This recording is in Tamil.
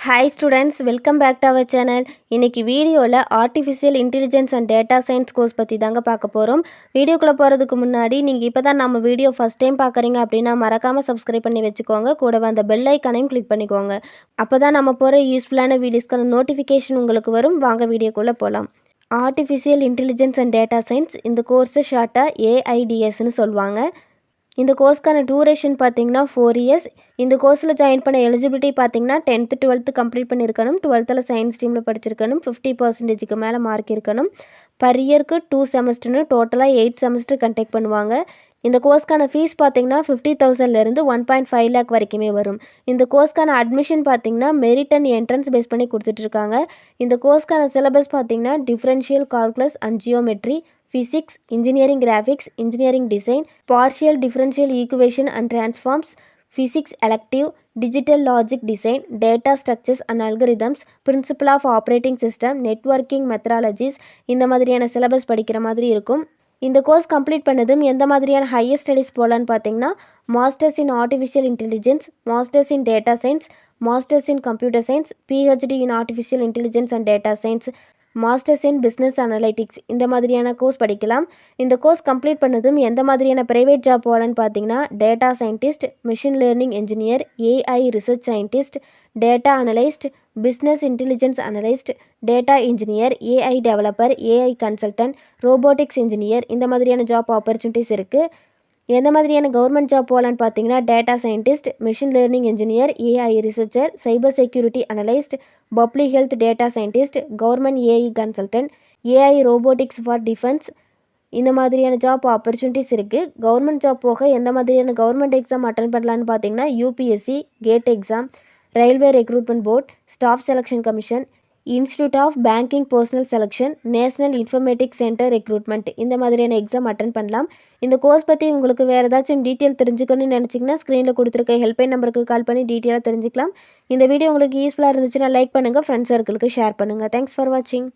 Hi students, welcome back to our channel. இன்னைக்கு வீடியோவில் artificial intelligence and data science course பற்றி தாங்க பார்க்க போகிறோம். வீடியோக்குள்ளே போகிறதுக்கு முன்னாடி நீங்கள் இப்போ தான் நம்ம வீடியோ ஃபஸ்ட் டைம் பார்க்குறீங்க அப்படின்னா மறக்காமல் சப்ஸ்கிரைப் பண்ணி வச்சுக்கோங்க. கூடவே அந்த பெல் ஐக்கானையும் கிளிக் பண்ணிக்கோங்க. அப்போ தான் நம்ம போகிற யூஸ்ஃபுல்லான வீடியோஸ்க்கான நோட்டிஃபிகேஷன் உங்களுக்கு வரும். வாங்க வீடியோக்குள்ளே போகலாம். Artificial intelligence and data science இந்த கோர்ஸை ஷார்ட்டாக ஏஐடிஎஸ்ன்னு சொல்லுவாங்க. இந்த கோர்ஸ்க்கான டூரேஷன் பார்த்தீங்கன்னா 4 இயர்ஸ். இந்த கோர்ஸில் ஜாயின் பண்ண எலிஜிபிலிட்டி பார்த்தீங்கன்னா 10th 12th கம்ப்ளீட் பண்ணியிருக்கணும். 12th சயின்ஸ் ஸ்ட்ரீமில் படிச்சிருக்கணும். 50% மேலே மார்க் இருக்கணும். பர் இயருக்கு 2 செமஸ்டர்னு டோட்டலாக 8 செமஸ்டர் கண்டக்ட் பண்ணுவாங்க. இந்த கோர்ஸ்க்கான ஃபீஸ் பார்த்தீங்கன்னா 50,000லேருந்து 1.5 lakh வரைக்குமே வரும். இந்த கோர்ஸ்க்கான அட்மிஷன் பார்த்தீங்கன்னா மெரிட் அண்ட் என்ட்ரன்ஸ் பேஸ் பண்ணி கொடுத்துட்ருக்காங்க. இந்த கோர்ஸ்க்கான சிலபஸ் பார்த்தீங்கன்னா differential calculus and geometry, Physics, Engineering Graphics, Engineering Design, Partial Differential Equation and Transforms, Physics Elective, Digital Logic Design, Data Structures and Algorithms, Principle of Operating System, Networking Methodologies இந்த மாதிரியான சிலபஸ் படிக்கிற மாதிரி இருக்கும். இந்த கோர்ஸ் கம்ப்ளீட் பண்ணதும் எந்த மாதிரியான ஹையர் ஸ்டடீஸ் போகலான்னு பார்த்தீங்கன்னா masters in artificial intelligence, masters in data science, masters in computer science, PhD in artificial intelligence and data science, masters in business analytics இந்த மாதிரியான கோர்ஸ் படிக்கலாம். இந்த கோர்ஸ் கம்ப்ளீட் பண்ணதும் எந்த மாதிரியான ப்ரைவேட் ஜாப் போகலான்னு பார்த்தீங்கன்னா data scientist, machine learning engineer, AI research scientist, data analyst, business intelligence analyst, data engineer, AI developer, AI consultant, robotics engineer இந்த மாதிரியான ஜாப் ஆப்பர்ச்சுனிட்டிஸ் இருக்குது. எந்த மாதிரியான கவர்மெண்ட் ஜாப் போகலான்னு பார்த்தீங்கன்னா data scientist, machine learning engineer, AI researcher, cyber security analyst, public health data scientist, government AI consultant, AI robotics for defence இந்த மாதிரியான ஜாப் ஆப்பர்ச்சுனிட்டிஸ் இருக்குது. கவர்மெண்ட் ஜாப் போக எந்த மாதிரியான கவர்மெண்ட் எக்ஸாம் அட்டன் பண்ணலான்னு பார்த்தீங்கன்னா UPSC, GATE exam, railway recruitment board, staff selection commission, institute of banking personnel selection, national informatics centre recruitment இந்த மாதிரியான எக்ஸாம் அட்டன் பண்ணலாம். இந்த கோர்ஸ் பற்றி உங்களுக்கு வேறு ஏதாச்சும் டீட்டெயில் தெரிஞ்சுக்கணும்னு நினச்சிங்கன்னா ஸ்க்ரீனில் கொடுத்துருக்க ஹெல்ப்லைன் நம்பருக்கு கால் பண்ணி டீட்டெயிலாக தெரிஞ்சுக்கலாம். இந்த வீடியோ உங்களுக்கு யூஸ்ஃபுல்லாக இருந்துச்சுன்னா லைக் பண்ணுங்கள், ஃப்ரெண்ட்ஸ் சர்க்கிளுக்கு ஷேர் பண்ணுங்கள். தேங்க்ஸ் ஃபார் வாட்சிங்.